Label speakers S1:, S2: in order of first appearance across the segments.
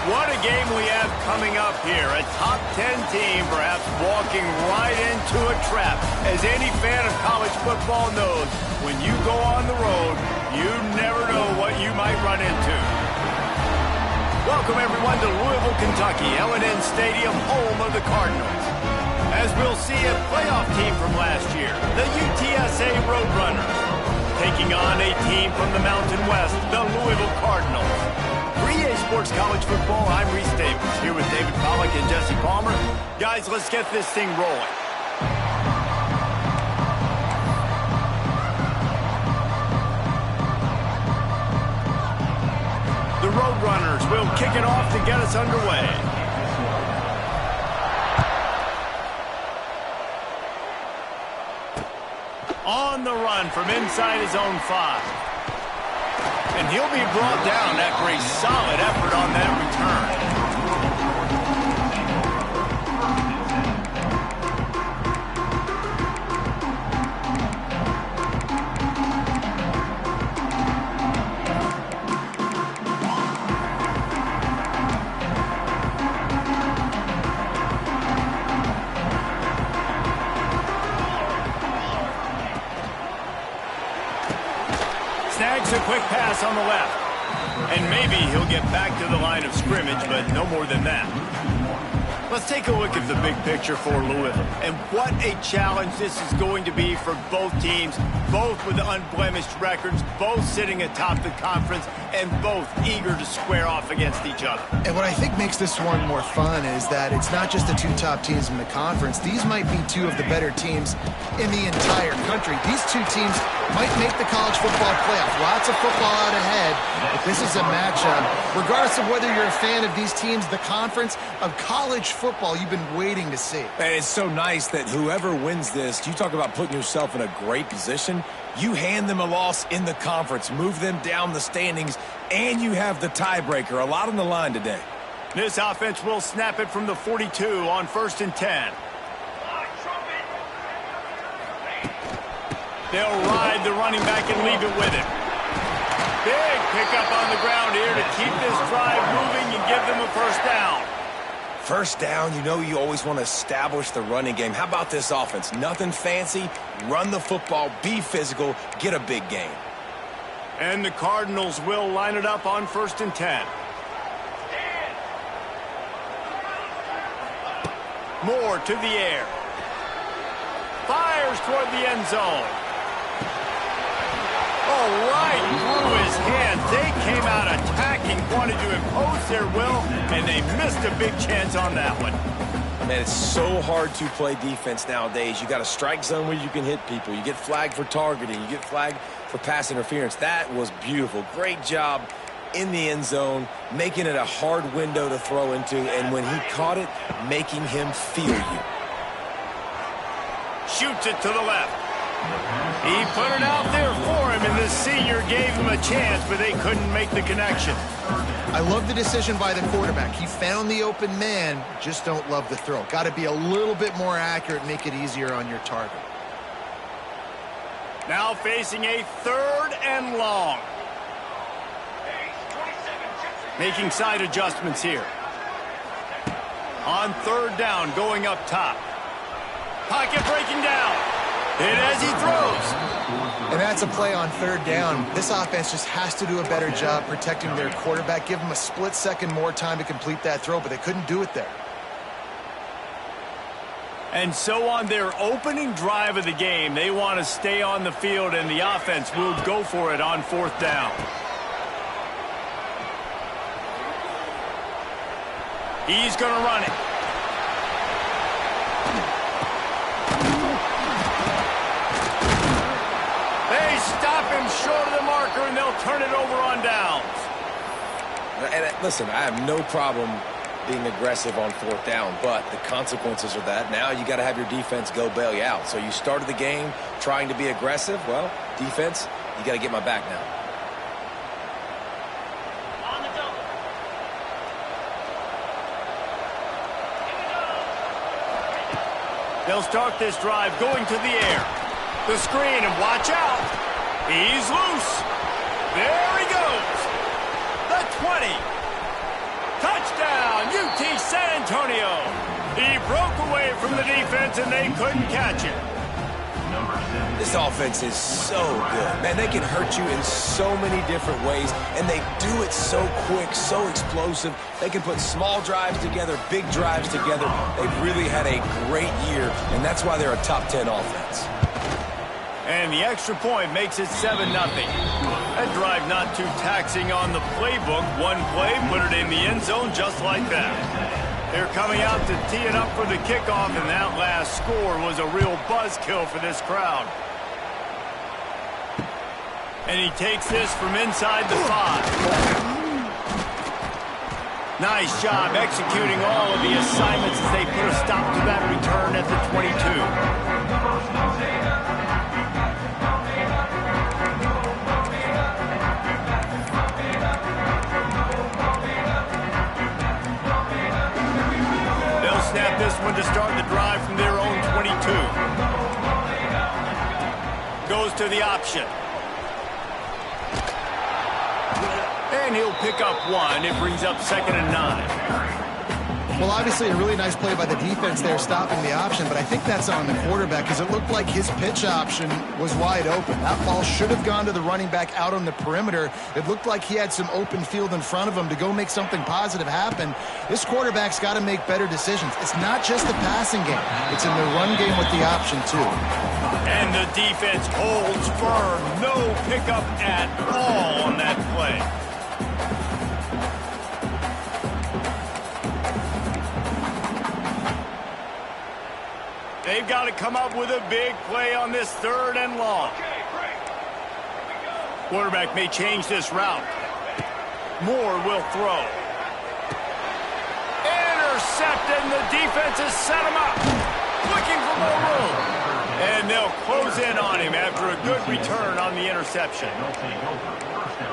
S1: What a game we have coming up here. A top 10 team perhaps walking right into a trap. As any fan of college football knows, when you go on the road, you never know what you might run into. Welcome, everyone, to Louisville, Kentucky, L&N Stadium, home of the Cardinals. As we'll see, a playoff team from last year, the UTSA Roadrunners, taking on a team from the Mountain West, the Louisville Cardinals. For EA Sports College Football, I'm Reese Davis, here with David Pollack and Jesse Palmer. Guys, let's get this thing rolling. The Roadrunners will kick it off to get us underway. On the run from inside his own 5. And he'll be brought down after a solid effort on that return. Snags a quick pass on the left. And maybe he'll get back to the line of scrimmage, but no more than that. Let's take a look at the big picture for Louisville. And what a challenge this is going to be for both teams, both with unblemished records, both sitting atop the conference, and both eager to square off against each other.
S2: And what I think makes this one more fun is that it's not just the 2 top teams in the conference. These might be 2 of the better teams in the entire country. These 2 teams might make the college football playoff. Lots of football out ahead, but this is a matchup. Regardless of whether you're a fan of these teams, the conference of college football you've been waiting to see.
S3: And it's so nice that whoever wins this, you talk about putting yourself in a great position, you hand them a loss in the conference, move them down the standings, and you have the tiebreaker. A lot on the line today.
S1: This offense will snap it from the 42 on 1st and 10. They'll ride the running back and leave it with him. Big pickup on the ground here to keep this drive moving and give them a first down.
S3: First down, you know you always want to establish the running game. How about this offense? Nothing fancy. Run the football, be physical, get a big gain.
S1: And the Cardinals will line it up on 1st and 10. Moore to the air. Fires toward the end zone. Oh, right through his hands. They came out attacking, wanted to impose their will, and they missed a big chance on that one.
S3: Man, it's so hard to play defense nowadays. You got a strike zone where you can hit people. You get flagged for targeting. You get flagged for pass interference. That was beautiful. Great job in the end zone, making it a hard window to throw into, and when he caught it, making him feel you.
S1: Shoots it to the left. He put it out there for him, and the senior gave him a chance, but they couldn't make the connection.
S2: I love the decision by the quarterback. He found the open man, just don't love the throw. Got to be a little bit more accurate, make it easier on your target.
S1: Now facing a 3rd and long. Making side adjustments here. On 3rd down, going up top. Pocket breaking down. Hit as he throws.
S2: And that's a play on 3rd down. This offense just has to do a better job protecting their quarterback. Give them a split second more time to complete that throw, but they couldn't do it there.
S1: And so on their opening drive of the game, they want to stay on the field, and the offense will go for it on 4th down. He's going to run it. They stop him short of the marker, and they'll turn it over on downs.
S3: And listen, I have no problem being aggressive on 4th down, but the consequences of that, now you got to have your defense go bail you out. So you started the game trying to be aggressive. Well, defense, you got to get my back now.
S1: They'll start this drive going to the air. The screen, and watch out. He's loose. There he goes. The 20. Touchdown. San Antonio. He broke away from the defense, and they couldn't catch it.
S3: This offense is so good. Man, they can hurt you in so many different ways, and they do it so quick, so explosive. They can put small drives together, big drives together. They've really had a great year, and that's why they're a top 10 offense.
S1: And the extra point makes it 7-0. That drive not too taxing on the playbook. One play, put it in the end zone just like that. They're coming out to tee it up for the kickoff, and that last score was a real buzzkill for this crowd. And he takes this from inside the 5. Nice job executing all of the assignments as they put a stop to that return at the 22. Snap this one to start the drive from their own 22. Goes to the option. And he'll pick up one. It brings up 2nd and 9.
S2: Well, obviously a really nice play by the defense there stopping the option, but I think that's on the quarterback because it looked like his pitch option was wide open. That ball should have gone to the running back out on the perimeter. It looked like he had some open field in front of him to go make something positive happen. This quarterback's got to make better decisions. It's not just the passing game. It's in the run game with the option, too.
S1: And the defense holds firm. No pickup at all on that play. They've got to come up with a big play on this 3rd and long. Quarterback may change this route. Moore will throw. Intercepted, and the defense has set him up. Looking for more room. And they'll close in on him after a good return on the interception.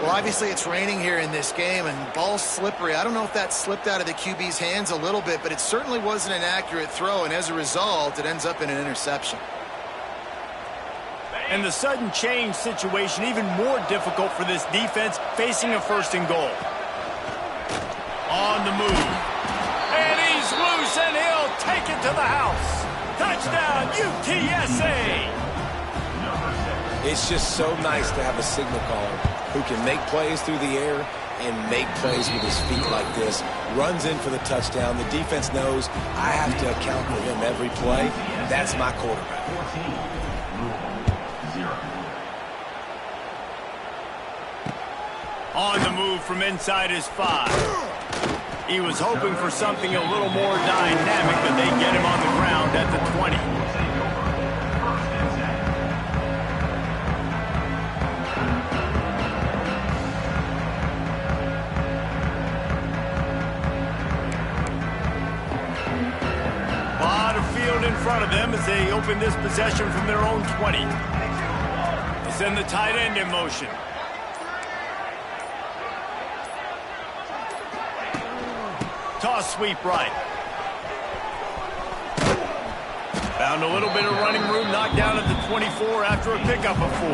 S2: Well, obviously it's raining here in this game, and ball's slippery. I don't know if that slipped out of the QB's hands a little bit, but it certainly wasn't an accurate throw, and as a result, it ends up in an interception.
S1: And the sudden change situation even more difficult for this defense facing a 1st and goal. On the move. And he's loose, and he'll take it to the house. Touchdown, UTSA!
S3: It's just so nice to have a signal caller who can make plays through the air and make plays with his feet like this. Runs in for the touchdown. The defense knows I have to account for him every play. That's my quarterback.
S1: On the move from inside his 5. He was hoping for something a little more dynamic, but they get him on the ground at the 20. In front of them as they open this possession from their own 20. They send the tight end in motion. Toss sweep right. Found a little bit of running room, knocked down at the 24 after a pickup of 4.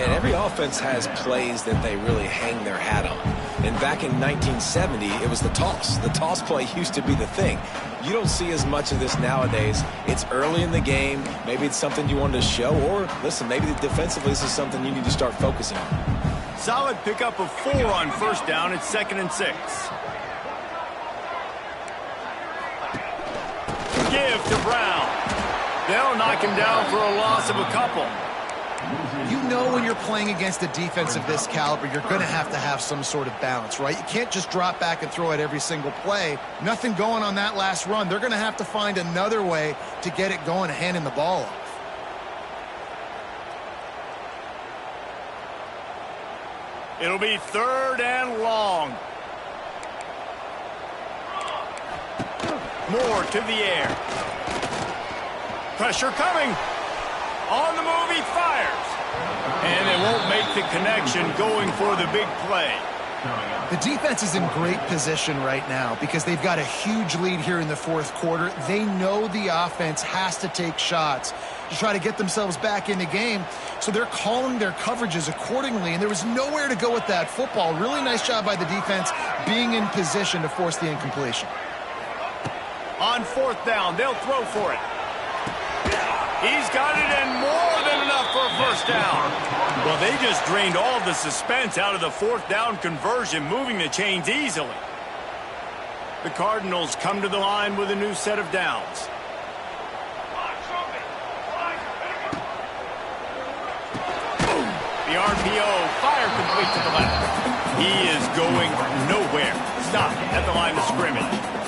S3: And every offense has plays that they really hang their hat on. And back in 1970, it was the toss. The toss play used to be the thing. You don't see as much of this nowadays. It's early in the game. Maybe it's something you wanted to show. Or, listen, maybe defensively this is something you need to start focusing on.
S1: Solid pickup of 4 on 1st down. It's 2nd and 6. Give to Brown. They'll knock him down for a loss of a couple.
S2: You know when you're playing against a defense of this caliber, you're going to have some sort of balance, right? You can't just drop back and throw it every single play. Nothing going on that last run. They're going to have to find another way to get it going and handing the ball off.
S1: It'll be 3rd and long. Moore to the air. Pressure coming. On the move, he fires. And they won't make the connection going for the big play.
S2: The defense is in great position right now because they've got a huge lead here in the fourth quarter. They know the offense has to take shots to try to get themselves back in the game, so they're calling their coverages accordingly, and there was nowhere to go with that football. Really nice job by the defense being in position to force the incompletion.
S1: On fourth down, they'll throw for it. He's got it, and more than enough for a first down. Well, they just drained all of the suspense out of the fourth down conversion, moving the chains easily. The Cardinals come to the line with a new set of downs. Boom. The RPO, fire complete to the left. He is going nowhere. Stop at the line of scrimmage.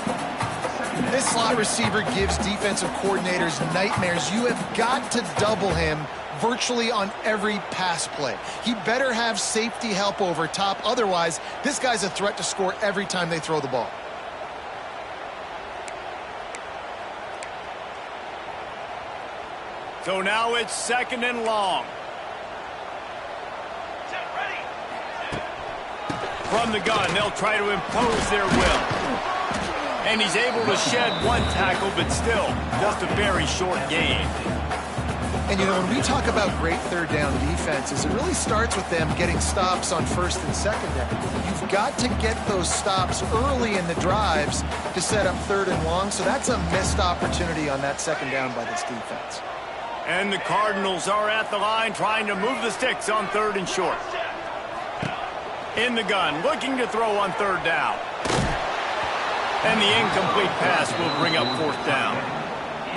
S2: This slot receiver gives defensive coordinators nightmares. You have got to double him virtually on every pass play. He better have safety help over top. Otherwise, this guy's a threat to score every time they throw the ball.
S1: So now it's second and long. From the gun, they'll try to impose their will. And he's able to shed one tackle, but still, just a very short gain.
S2: And, you know, when we talk about great third down defenses, it really starts with them getting stops on first and second down. You've got to get those stops early in the drives to set up third and long, so that's a missed opportunity on that second down by this defense.
S1: And the Cardinals are at the line trying to move the sticks on third and short. In the gun, looking to throw on third down. And the incomplete pass will bring up fourth down.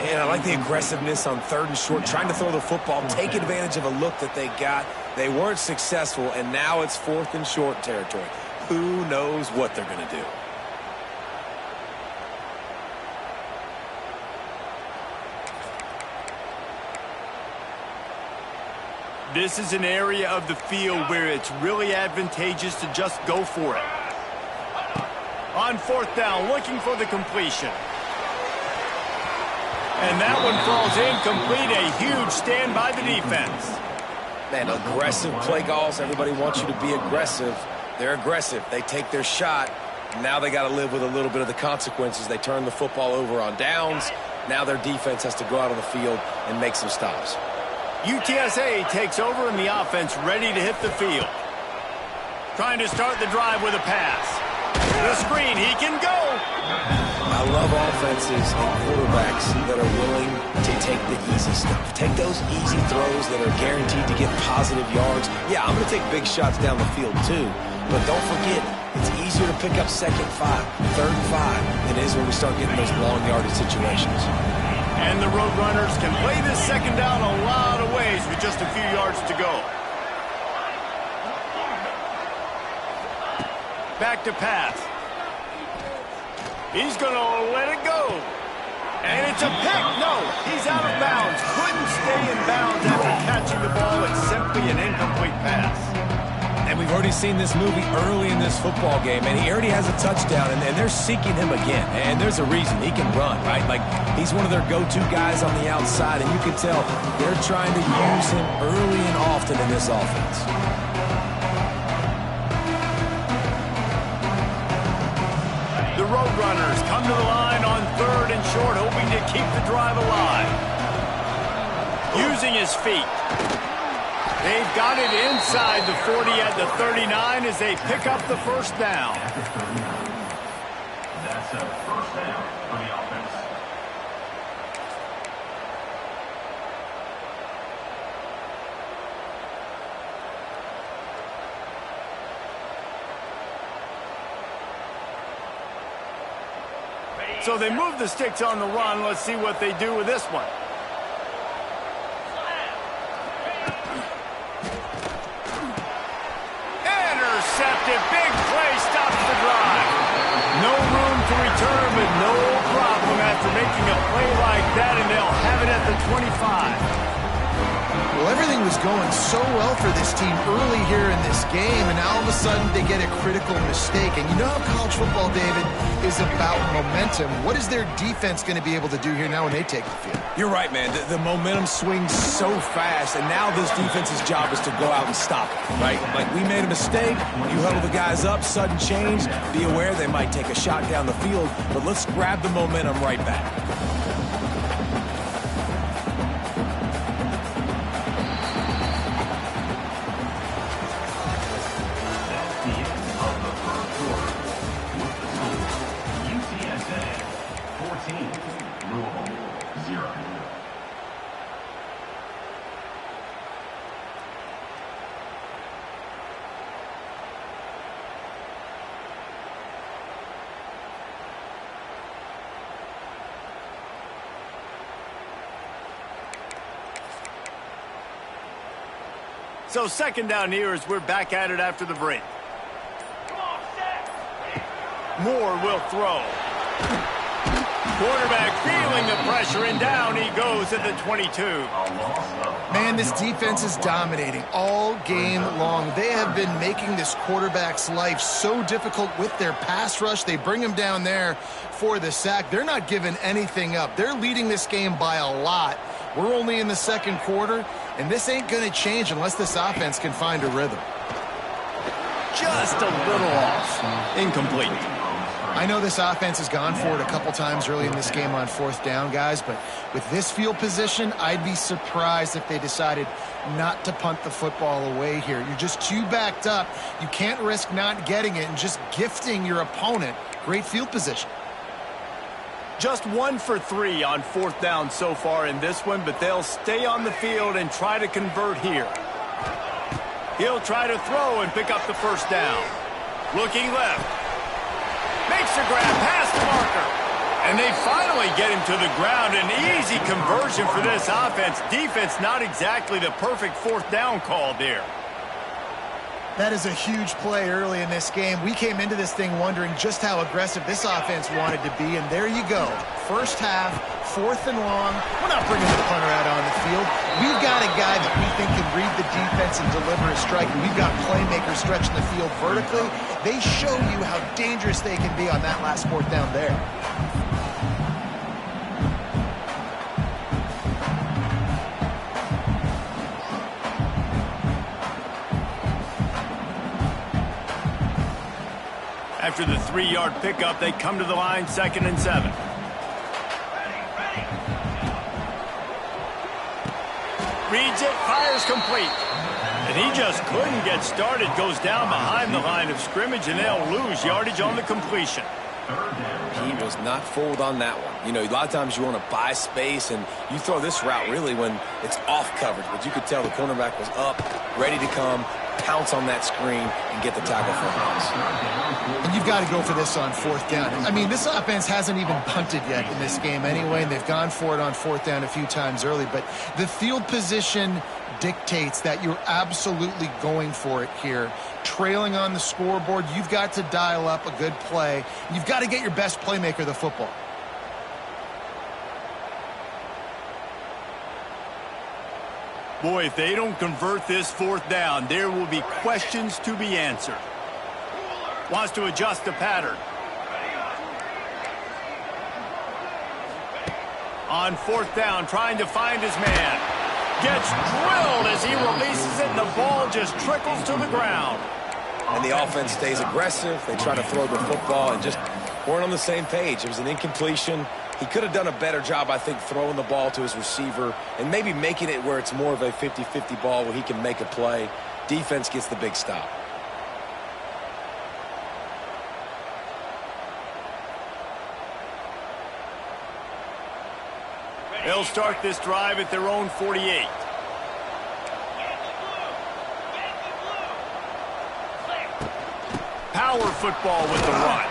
S3: And I like the aggressiveness on third and short, trying to throw the football, take advantage of a look that they got. They weren't successful, and now it's fourth and short territory. Who knows what they're going to do?
S1: This is an area of the field where it's really advantageous to just go for it. On fourth down, looking for the completion. And that one falls incomplete. A huge stand by the defense.
S3: Man, aggressive play calls. Everybody wants you to be aggressive. They're aggressive. They take their shot. Now they got to live with a little bit of the consequences. They turn the football over on downs. Now their defense has to go out on the field and make some stops.
S1: UTSA takes over in the offense, ready to hit the field. Trying to start the drive with a pass. The screen, he can go.
S3: I love offenses and quarterbacks that are willing to take the easy stuff. Take those easy throws that are guaranteed to get positive yards. Yeah, I'm going to take big shots down the field too. But don't forget, it's easier to pick up second 5, third and 5 than it is when we start getting those long yardage situations.
S1: And the Roadrunners can play this second down a lot of ways with just a few yards to go. Back to pass. He's going to let it go. And it's a pick. No, he's out of bounds. Couldn't stay in bounds after catching the ball. It's simply an incomplete pass.
S3: And we've already seen this movie early in this football game, and he already has a touchdown, and they're seeking him again. And there's a reason. He can run, right? Like, he's one of their go-to guys on the outside, and you can tell they're trying to use him early and often in this offense.
S1: The Roadrunners come to the line on third and short, hoping to keep the drive alive. Using his feet. They've got it inside the 40 at the 39 as they pick up the first down.
S4: That's a first down for the offense.
S1: So they move the sticks on the run. Let's see what they do with this one. Intercepted. Big play stops the drive. No room to return, but no problem after making a play like that, and they'll have it at the 25.
S2: Well, everything was going so well for this team early here in this game, and now all of a sudden they get a critical mistake. And you know how college football, David, is about momentum. What is their defense going to be able to do here now when they take the field?
S3: You're right, man. The momentum swings so fast, and now this defense's job is to go out and stop it, right? Like, we made a mistake, you huddle the guys up, sudden change, be aware they might take a shot down the field, but let's grab the momentum right back.
S1: So second down here as we're back at it after the break. Moore will throw. Quarterback feeling the pressure, and down he goes at the 22.
S2: Man, this defense is dominating all game long. They have been making this quarterback's life so difficult with their pass rush. They bring him down there for the sack. They're not giving anything up. They're leading this game by a lot. We're only in the second quarter, and this ain't going to change unless this offense can find a rhythm.
S1: Just a little off. Incomplete.
S2: I know this offense has gone for it a couple times early in this game on fourth down, guys, but with this field position, I'd be surprised if they decided not to punt the football away here. You're just too backed up. You can't risk not getting it and just gifting your opponent great field position.
S1: Just 1 for 3 on fourth down so far in this one, but they'll stay on the field and try to convert here. He'll try to throw and pick up the first down. Looking left. Makes a grab past the marker. And they finally get him to the ground. An easy conversion for this offense. Defense not exactly the perfect fourth down call there.
S2: That is a huge play early in this game. We came into this thing wondering just how aggressive this offense wanted to be, and there you go. First half, fourth and long. We're not bringing the punter out on the field. We've got a guy that we think can read the defense and deliver a strike, and we've got playmakers stretching the field vertically. They show you how dangerous they can be on that last fourth down there.
S1: After the 3-yard pickup, they come to the line, 2nd and 7. Reads it, fires complete. And he just couldn't get started. Goes down behind the line of scrimmage, and they'll lose yardage on the completion.
S3: He was not fooled on that one. You know, a lot of times you want to buy space, and you throw this route really when it's off coverage. But you could tell the cornerback was up, ready to come, pounce on that screen, and get the tackle for a loss.
S2: And you've got to go for this on fourth down. I mean, this offense hasn't even punted yet in this game anyway, and they've gone for it on fourth down a few times early. But the field position dictates that you're absolutely going for it here. Trailing on the scoreboard, you've got to dial up a good play. You've got to get your best playmaker the football.
S1: Boy, if they don't convert this fourth down, there will be questions to be answered. Wants to adjust the pattern. On fourth down, trying to find his man. Gets drilled as he releases it, and the ball just trickles to the ground.
S3: And the offense stays aggressive. They try to throw the football and just weren't on the same page. It was an incompletion. He could have done a better job, I think, throwing the ball to his receiver and maybe making it where it's more of a 50-50 ball where he can make a play. Defense gets the big stop.
S1: They'll start this drive at their own 48. Power football with the run.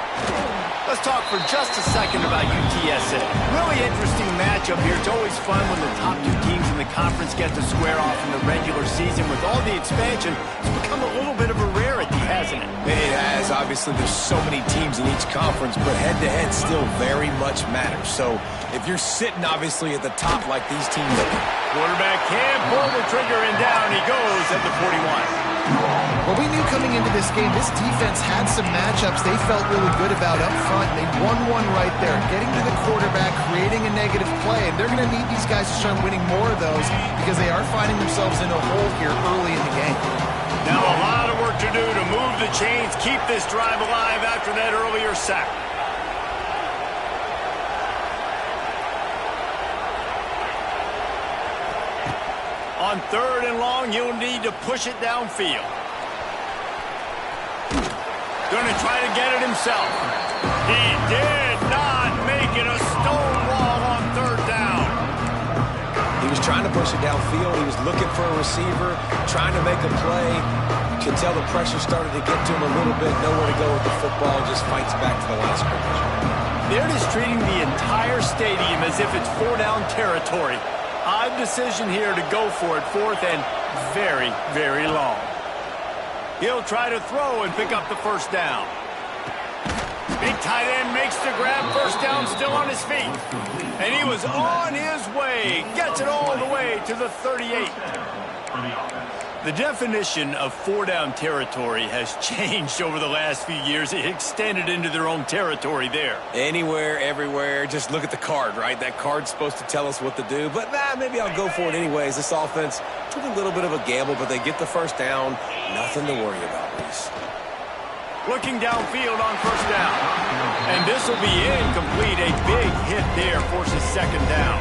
S1: Let's talk for just a second about UTSA. Really interesting matchup here. It's always fun when the top two teams in the conference get to square off in the regular season. With all the expansion, it's become a little bit of a rarity, hasn't it? hasn't it?
S3: It has. Obviously, there's so many teams in each conference, but head-to-head still very much matters. So if you're sitting, obviously, at the top like ththese teams are.
S1: Quarterback can't pull the trigger, and down he goes at the 41.
S2: Well, we knew coming into this game, this defense had some matchups they felt really good about up front. They won one right there, getting to the quarterback, creating a negative play. And they're going to need these guys to start winning more of those because they are finding themselves in a hole here early in the game.
S1: Now a lot of work to do to move the chains, keep this drive alive after that earlier sack. On 3rd and long, you'll need to push it downfield. Going to try to get it himself. He did not make it a stone wall on 3rd down.
S3: He was trying to push it downfield. He was looking for a receiver, trying to make a play. You could tell the pressure started to get to him a little bit. Nowhere to go with the football. Just fights back to the last scrimmage.
S1: They're just treating the entire stadium as if it's 4-down territory. Odd decision here to go for it, 4th and very, very long. He'll try to throw and pick up the 1st down. Big tight end makes the grab, 1st down, still on his feet. And he was on his way, gets it all the way to the 38. The definition of 4-down territory has changed over the last few years. It extended into their own territory there.
S3: Anywhere, everywhere, just look at the card, right? That card's supposed to tell us what to do, but maybe I'll go for it anyways. This offense took a little bit of a gamble, but they get the 1st down. Nothing to worry about, Reese.
S1: Looking downfield on 1st down. And this will be incomplete. A big hit there forces 2nd down.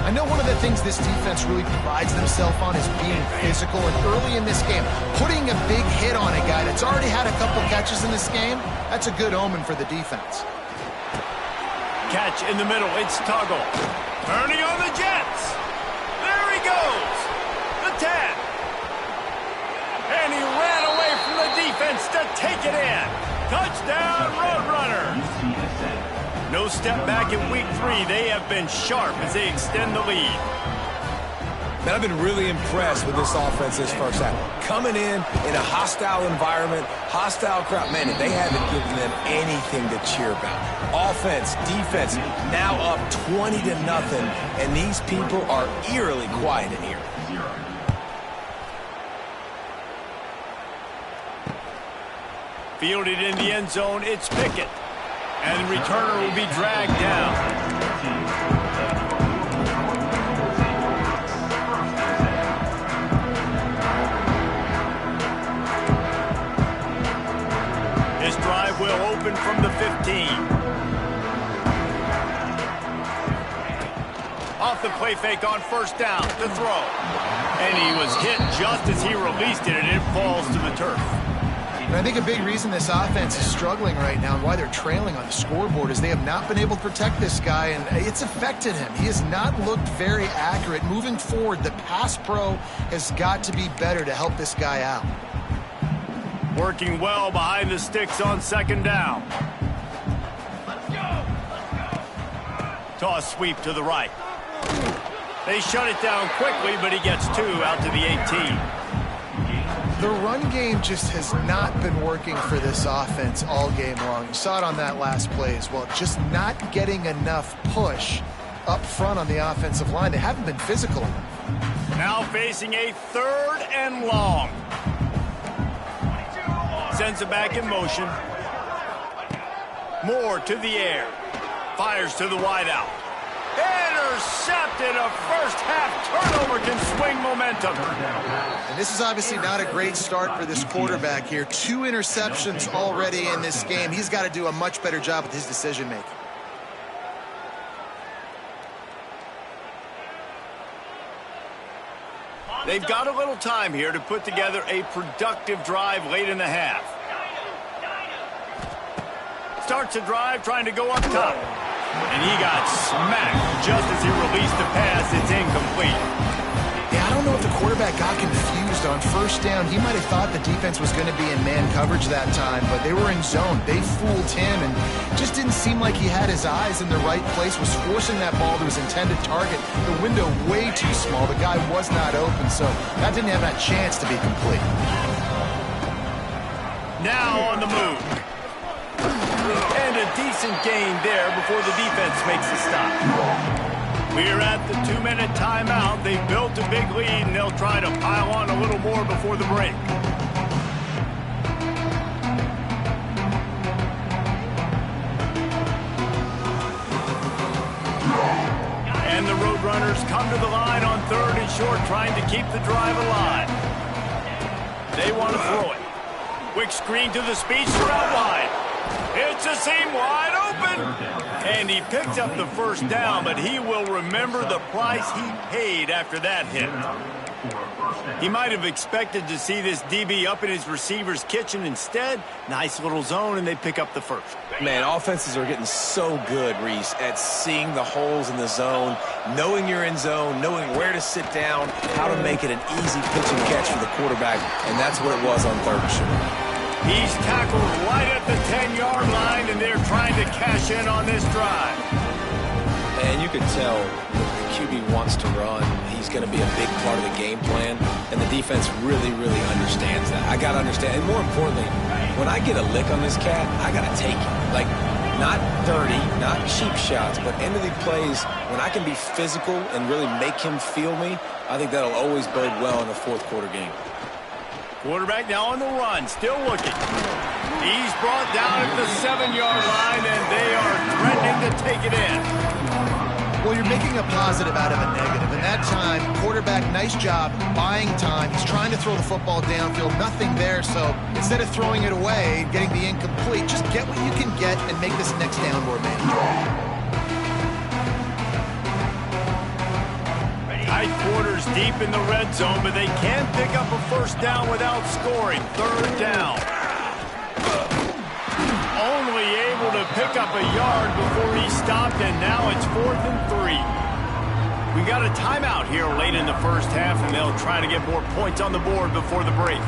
S2: I know one of the things this defense really prides themselves on is being physical, and early in this game, putting a big hit on a guy that's already had a couple catches in this game, that's a good omen for the defense.
S1: Catch in the middle, it's Tuggle. Turning on the Jets. There he goes. The 10. And he ran away from the defense to take it in. Touchdown, Roadrunner. No step back in week 3. They have been sharp as they extend the lead.
S3: Man, I've been really impressed with this offense this first half. Coming in a hostile environment, hostile crowd. Man, they haven't given them anything to cheer about. Offense, defense, now up 20-0, and these people are eerily quiet in here.
S1: Fielded in the end zone, it's Pickett. And the returner will be dragged down. This drive will open from the 15. Off the play fake on 1st down, the throw. And he was hit just as he released it, and it falls to the turf.
S2: And I think a big reason this offense is struggling right now and why they're trailing on the scoreboard is they have not been able to protect this guy, and it's affected him. He has not looked very accurate. Moving forward, the pass pro has got to be better to help this guy out.
S1: Working well behind the sticks on 2nd down. Toss sweep to the right. They shut it down quickly, but he gets 2 out to the 18.
S2: The run game just has not been working for this offense all game long. You saw it on that last play as well. Just not getting enough push up front on the offensive line. They haven't been physical enough.
S1: Now facing a 3rd and long. Sends it back in motion. Moore to the air. Fires to the wideout. Intercepted. A first-half turnover can swing momentum.
S2: And this is obviously not a great start for this quarterback here. 2 interceptions already in this game. He's got to do a much better job with his decision-making.
S1: They've got a little time here to put together a productive drive late in the half. Starts a drive trying to go up top. And he got smacked just as he released the pass. It's incomplete.
S2: Yeah, I don't know if the quarterback got confused on 1st down. He might have thought the defense was going to be in man coverage that time, but they were in zone. They fooled him, and just didn't seem like he had his eyes in the right place, was forcing that ball to his intended target. The window way too small. The guy was not open, so that didn't have that chance to be complete.
S1: Now on the move. And a decent gain there before the defense makes the stop. We're at the 2-minute timeout. They've built a big lead, and they'll try to pile on a little more before the break. And the Roadrunners come to the line on 3rd and short, trying to keep the drive alive. They want to throw it. Quick screen to the speedster out wide. It's a seam wide open. And he picked up the first down, but he will remember the price he paid after that hit. He might have expected to see this DB up in his receiver's kitchen. Instead, nice little zone, and they pick up the first.
S3: Man, offenses are getting so good, Reese, at seeing the holes in the zone, knowing you're in zone, knowing where to sit down, how to make it an easy pitch and catch for the quarterback, and that's what it was on 3rd and short.
S1: He's tackled right at the 10-yard line, and they're trying to cash in on this drive.
S3: And you can tell the QB wants to run. He's going to be a big part of the game plan, and the defense really, really understands that. I got to understand, and more importantly, when I get a lick on this cat, I got to take it. Like, not dirty, not cheap shots, but end of the plays, when I can be physical and really make him feel me, I think that'll always bode well in a 4th quarter game.
S1: Quarterback now on the run, still looking. He's brought down at the 7-yard line, and they are threatening to take it in.
S2: Well, you're making a positive out of a negative. And that time, quarterback, nice job buying time. He's trying to throw the football downfield. Nothing there, so instead of throwing it away, getting the incomplete, just get what you can get and make this next down more manageable.
S1: Tight quarters deep in the red zone, but they can't pick up a first down without scoring. 3rd down. Only able to pick up a yard before he stopped, and now it's 4th and 3. We got a timeout here late in the first half, and they'll try to get more points on the board before the break.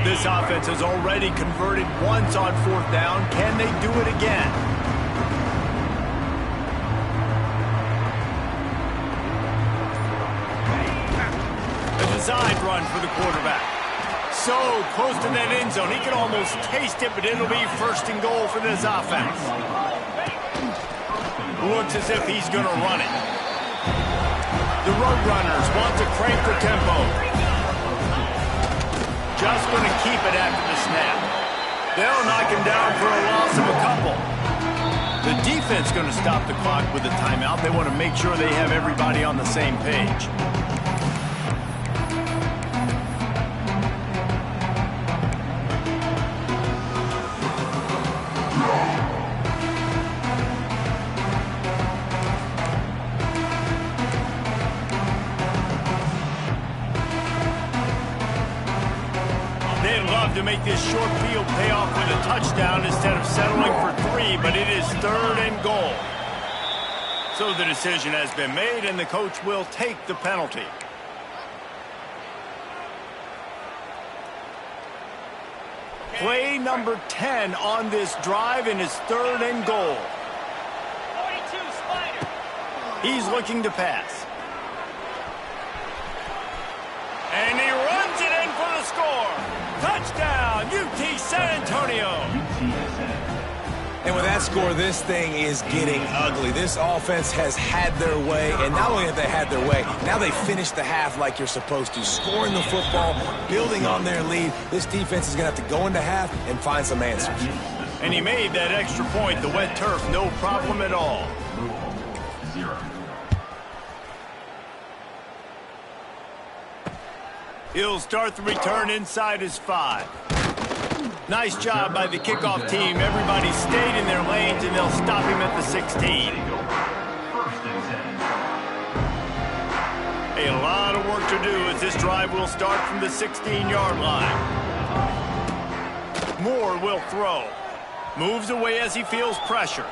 S1: This offense has already converted once on 4th down. Can they do it again? A design run for the quarterback. So close to that end zone. He can almost taste it, but it'll be 1st and goal for this offense. Looks as if he's going to run it. The Roadrunners want to crank the tempo. Just going to keep it after the snap. They'll knock him down for a loss of a couple. The defense going to stop the clock with a timeout. They want to make sure they have everybody on the same page. They'd love to make this short field pay off with a touchdown instead of settling for 3, but it is 3rd and goal. So the decision has been made, and the coach will take the penalty. Play number 10 on this drive, and it's 3rd and goal. 42, Spider. He's looking to pass. And he runs it in for the score. Touchdown, UT San Antonio.
S3: And with that score, this thing is getting ugly. This offense has had their way, and not only have they had their way, now they finish the half like you're supposed to, scoring the football, building on their lead. This defense is going to have to go into half and find some answers.
S1: And he made that extra point, the wet turf, no problem at all.
S4: Rule 0.
S1: He'll start the return inside his 5. Nice job by the kickoff team. Everybody stayed in their lanes, and they'll stop him at the 16. A lot of work to do as this drive will start from the 16-yard line. Moore will throw. Moves away as he feels pressure.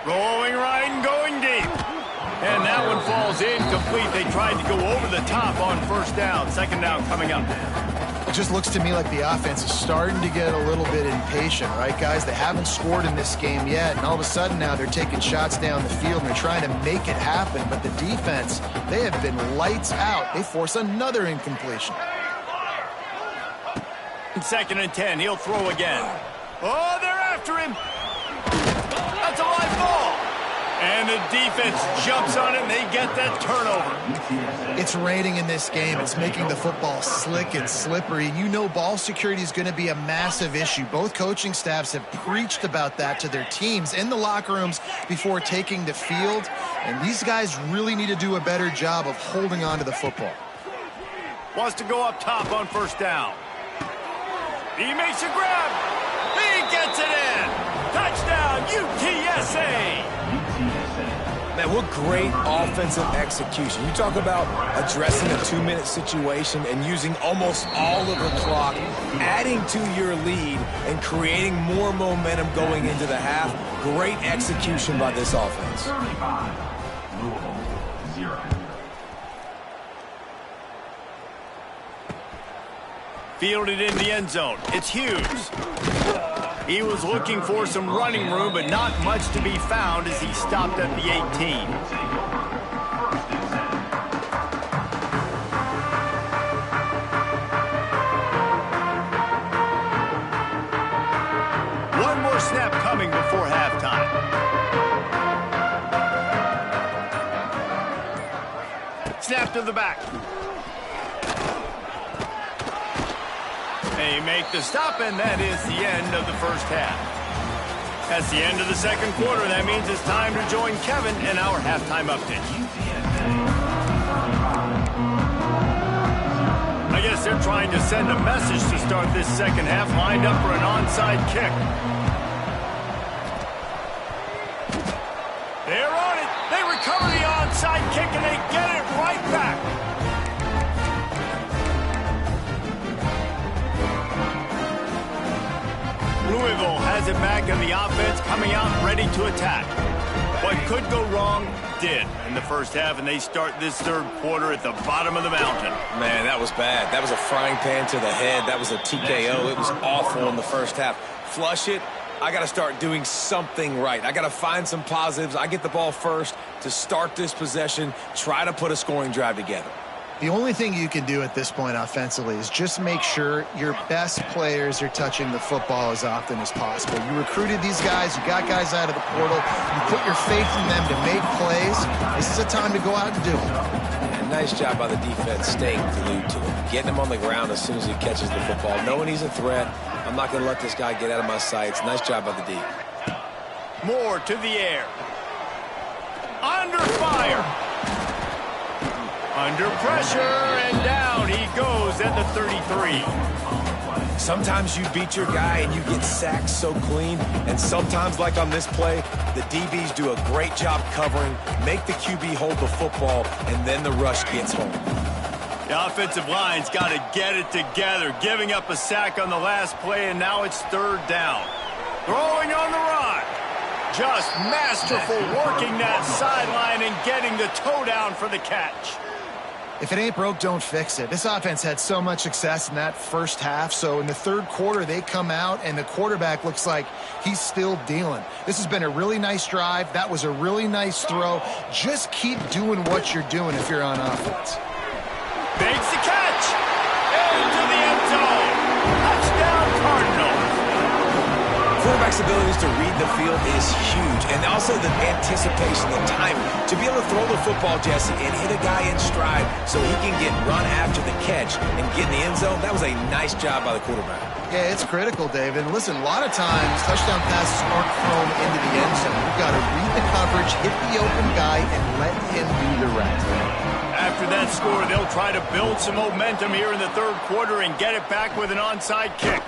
S1: Rolling right and going deep. And that one falls incomplete. They tried to go over the top on 1st down. 2nd down coming up.
S2: It just looks to me like the offense is starting to get a little bit impatient, right, guys? They haven't scored in this game yet, and all of a sudden now they're taking shots down the field and they're trying to make it happen. But the defense, they have been lights out. They force another incompletion.
S1: 2nd and 10. He'll throw again. Oh, they're after him. That's a live ball. And the defense jumps on it, and they get that turnover.
S2: It's raining in this game. It's making the football slick and slippery. And you know ball security is going to be a massive issue. Both coaching staffs have preached about that to their teams in the locker rooms before taking the field. And these guys really need to do a better job of holding on to the football.
S1: Wants to go up top on 1st down. He makes a grab. He gets it in. Touchdown, UTSA.
S3: Man, what great offensive execution. You talk about addressing a 2-minute situation and using almost all of the clock, adding to your lead and creating more momentum going into the half. Great execution by this offense.
S4: 35, Louisville, 0.
S1: Fielded in the end zone. It's Hughes. He was looking for some running room, but not much to be found as he stopped at the 18. One more snap coming before halftime. Snap to the back. They make the stop, and that is the end of the 1st half. That's the end of the 2nd quarter. That means it's time to join Kevin in our halftime update. I guess they're trying to send a message to start this 2nd half, lined up for an onside kick. They're on it. They recover the onside kick, and they get it right back. Louisville has it back, and the offense coming out ready to attack. What could go wrong did in the 1st half, and they start this 3rd quarter at the bottom of the mountain.
S3: Man, that was bad. That was a frying pan to the head. That was a TKO. It was awful in the 1st half. Flush it. I got to start doing something right. I got to find some positives. I get the ball first to start this possession, try to put a scoring drive together.
S2: The only thing you can do at this point offensively is just make sure your best players are touching the football as often as possible. You recruited these guys. You got guys out of the portal. You put your faith in them to make plays. This is a time to go out and do it.
S3: And nice job by the defense staying glued to him, getting him on the ground as soon as he catches the football, knowing he's a threat. I'm not going to let this guy get out of my sights. Nice job by the D.
S1: Moore to the air. Under fire. Under pressure, and down he goes at the 33.
S3: Sometimes you beat your guy and you get sacked so clean, and sometimes, like on this play, the DBs do a great job covering, make the QB hold the football, and then the rush gets home.
S1: The offensive line's got to get it together, giving up a sack on the last play, and now it's 3rd down. Throwing on the run. Just masterful working that sideline and getting the toe down for the catch.
S2: If it ain't broke, don't fix it. This offense had so much success in that 1st half, so in the 3rd quarter, they come out, and the quarterback looks like he's still dealing. This has been a really nice drive. That was a really nice throw. Just keep doing what you're doing if you're on offense.
S1: Makes the catch. Into the end zone. Touchdown, Cardinals.
S3: Quarterback's abilities to read the field is huge, and also the anticipation, the timing. To be able to throw the football, Jesse, and hit a guy in stride so he can get run after the catch and get in the end zone, that was a nice job by the quarterback.
S2: Yeah, it's critical, David. And listen, a lot of times, touchdown passes aren't thrown into the end zone. You've got to read the coverage, hit the open guy, and let him do the rest.
S1: After that score, they'll try to build some momentum here in the 3rd quarter and get it back with an onside kick.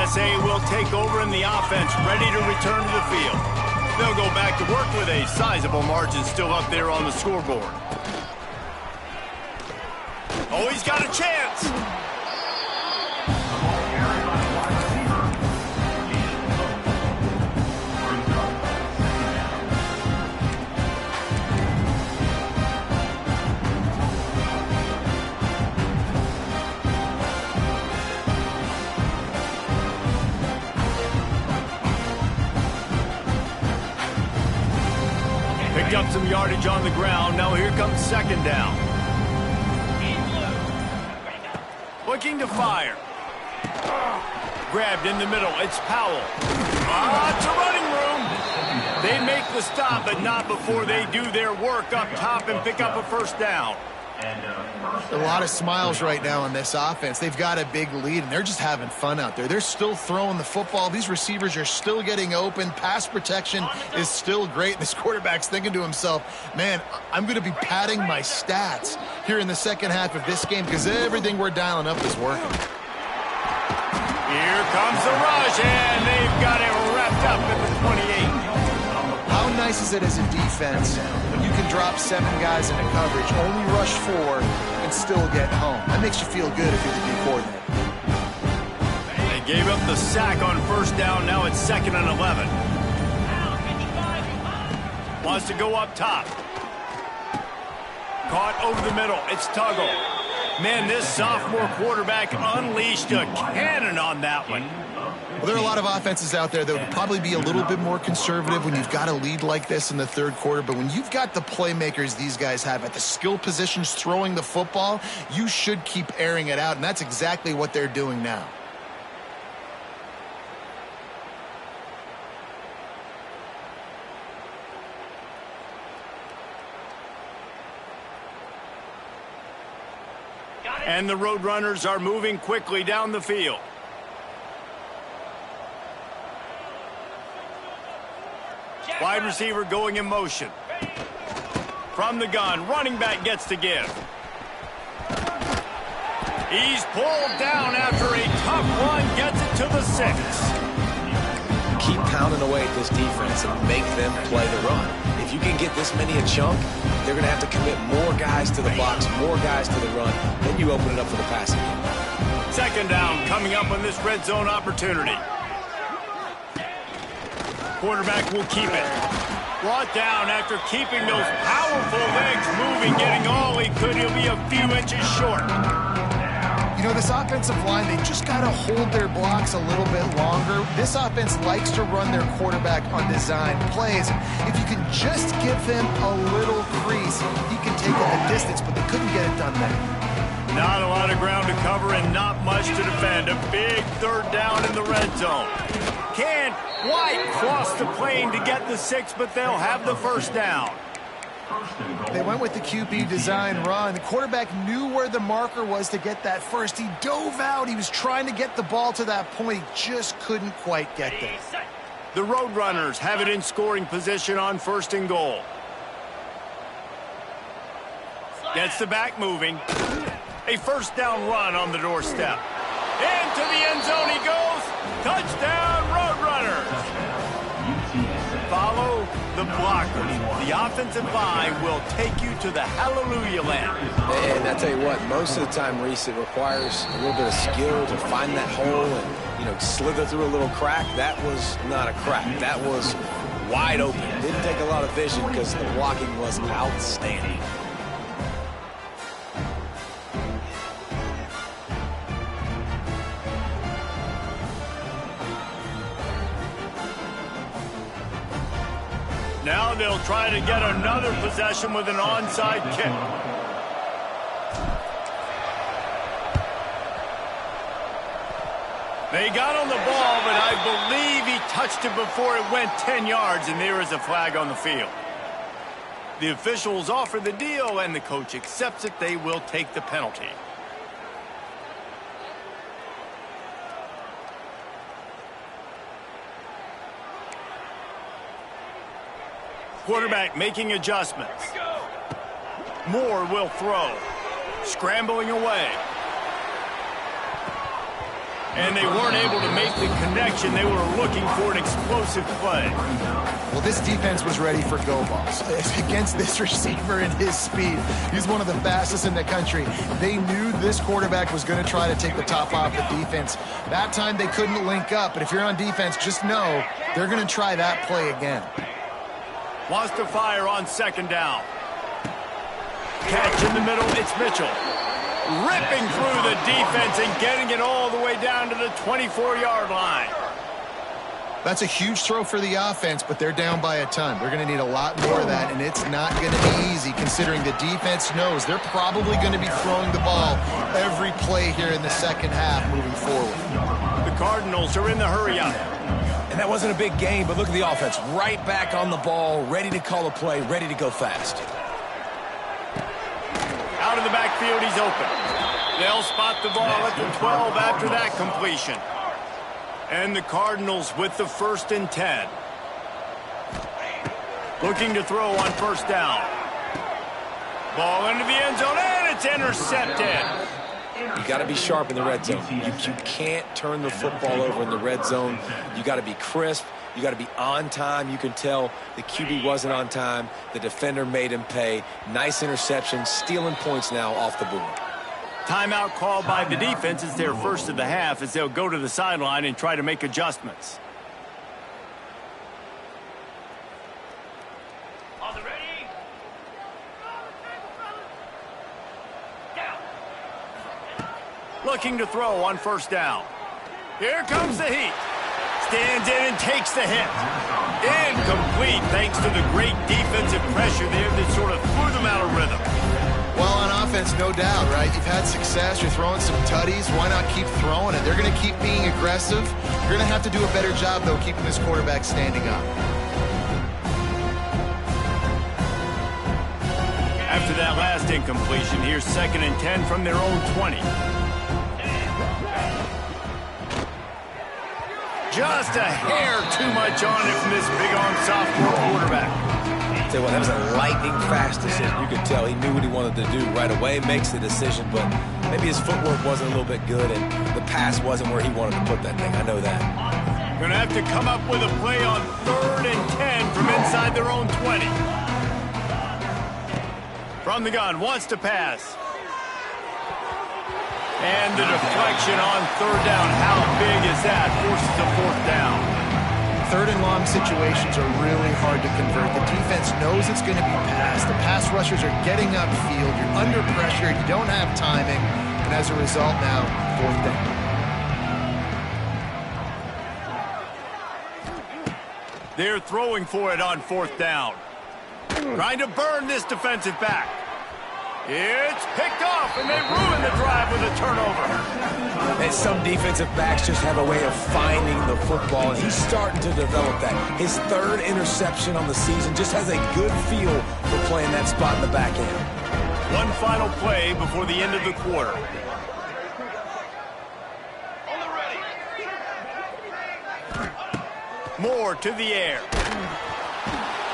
S1: USA will take over in the offense, ready to return to the field. They'll go back to work with a sizable margin still up there on the scoreboard. Oh, he's got a chance. Picked up some yardage on the ground. Now here comes second down. Looking to fire. Grabbed in the middle. It's Powell. It's a running room. They make the stop, but not before they do their work up top and pick up a first down.
S2: A lot of smiles right now on this offense. They've got a big lead, and they're just having fun out there. They're still throwing the football. These receivers are still getting open. Pass protection is still great. This quarterback's thinking to himself, man, I'm going to be padding my stats here in the second half of this game because everything we're dialing up is working.
S1: Here comes the rush, and they've got it wrapped up at the 28.
S2: How nice is it as a defense when you can drop 7 guys into coverage, only rush 4, and still get home? That makes you feel good if you're the D coordinator.
S1: They gave up the sack on first down. Now it's 2nd and 11. Wants to go up top. Caught over the middle. It's Tuggle. Man, this sophomore quarterback unleashed a cannon on that one.
S2: Well, there are a lot of offenses out there that would probably be a little bit more conservative when you've got a lead like this in the third quarter. But when you've got the playmakers these guys have at the skill positions throwing the football, you should keep airing it out. And that's exactly what they're doing now.
S1: And the Roadrunners are moving quickly down the field. Wide receiver going in motion. From the gun, running back gets to give. He's pulled down after a tough run, gets it to the 6.
S3: Keep pounding away at this defense and make them play the run. If you can get this many a chunk, they're going to have to commit more guys to the box, more guys to the run. Then you open it up for the passing game.
S1: Second down coming up on this red zone opportunity. Quarterback will keep it. Brought down after keeping those powerful legs moving, getting all he could. He'll be a few inches short.
S2: You know, this offensive line, they just got to hold their blocks a little bit longer. This offense likes to run their quarterback on design plays. If you can just give him a little crease, he can take it a distance, but they couldn't get it done there.
S1: Not a lot of ground to cover and not much to defend. A big third down in the red zone. Can't quite cross the plane to get the 6, but they'll have the first down.
S2: They went with the QB design run. The quarterback knew where the marker was to get that first. He dove out. He was trying to get the ball to that point. He just couldn't quite get there.
S1: The Roadrunners have it in scoring position on 1st and goal. Gets the back moving. A first down run on the doorstep. Into the end zone he goes. Touchdown, Roadrunners. Follow the blockers. The offensive line will take you to the hallelujah land.
S3: And I tell you what, most of the time, Reese, it requires a little bit of skill to find that hole and, you know, slither through a little crack. That was not a crack. That was wide open. Didn't take a lot of vision because the blocking was outstanding.
S1: Now they'll try to get another possession with an onside kick. They got on the ball, but I believe he touched it before it went 10 yards, and there is a flag on the field. The officials offer the deal, and the coach accepts it. They will take the penalty. Quarterback making adjustments. Moore will throw. Scrambling away. And they weren't able to make the connection. They were looking for an explosive play.
S2: Well, this defense was ready for go balls. Against this receiver and his speed, he's one of the fastest in the country. They knew this quarterback was going to try to take the top off the defense. That time they couldn't link up, but if you're on defense, just know they're going to try that play again.
S1: Wants to fire on second down. Catch in the middle, it's Mitchell. Ripping through the defense and getting it all the way down to the 24-yard line.
S2: That's a huge throw for the offense, but they're down by a ton. They're going to need a lot more of that, and it's not going to be easy considering the defense knows they're probably going to be throwing the ball every play here in the second half moving forward.
S1: The Cardinals are in the hurry-up.
S3: And that wasn't a big game, but look at the offense. Right back on the ball, ready to call a play, ready to go fast.
S1: Out of the backfield, he's open. They'll spot the ball at the 12 after that completion. And the Cardinals with the 1st and 10. Looking to throw on first down. Ball into the end zone, and it's intercepted.
S3: You got to be sharp in the red zone. You can't turn the football over in the red zone. You got to be crisp. You got to be on time. You can tell the QB wasn't on time. The defender made him pay. Nice interception, stealing points now off the board.
S1: Timeout called by the defense. It's their first of the half as they'll go to the sideline and try to make adjustments.
S4: On the ready. Down.
S1: Looking to throw on first down. Here comes the heat. Stands in and takes the hit. Incomplete thanks to the great defensive pressure there that sort of threw them out of rhythm.
S2: Well, on offense, no doubt, right? You've had success. You're throwing some tutties. Why not keep throwing it? They're going to keep being aggressive. You're going to have to do a better job, though, keeping this quarterback standing up.
S1: After that last incompletion, here's 2nd and 10 from their own 20. Just a hair too much on it from this big-arm sophomore quarterback.
S3: Tell you what, that was a lightning-fast decision. You could tell he knew what he wanted to do right away, makes the decision, but maybe his footwork wasn't a little bit good, and the pass wasn't where he wanted to put that thing. I know that.
S1: Gonna have to come up with a play on 3rd and 10 from inside their own 20. From the gun, wants to pass. And the deflection on 3rd down. How big is that? Forces a 4th down.
S2: 3rd and long situations are really hard to convert. The defense knows it's going to be passed. The pass rushers are getting upfield. You're under pressure. You don't have timing. And as a result now, 4th down.
S1: They're throwing for it on 4th down. Trying to burn this defensive back. It's picked off, and they ruin the drive with a turnover.
S3: And some defensive backs just have a way of finding the football, and he's starting to develop that. His 3rd interception on the season just has a good feel for playing that spot in the back end.
S1: One final play before the end of the quarter.
S4: On the ready.
S1: More to the air.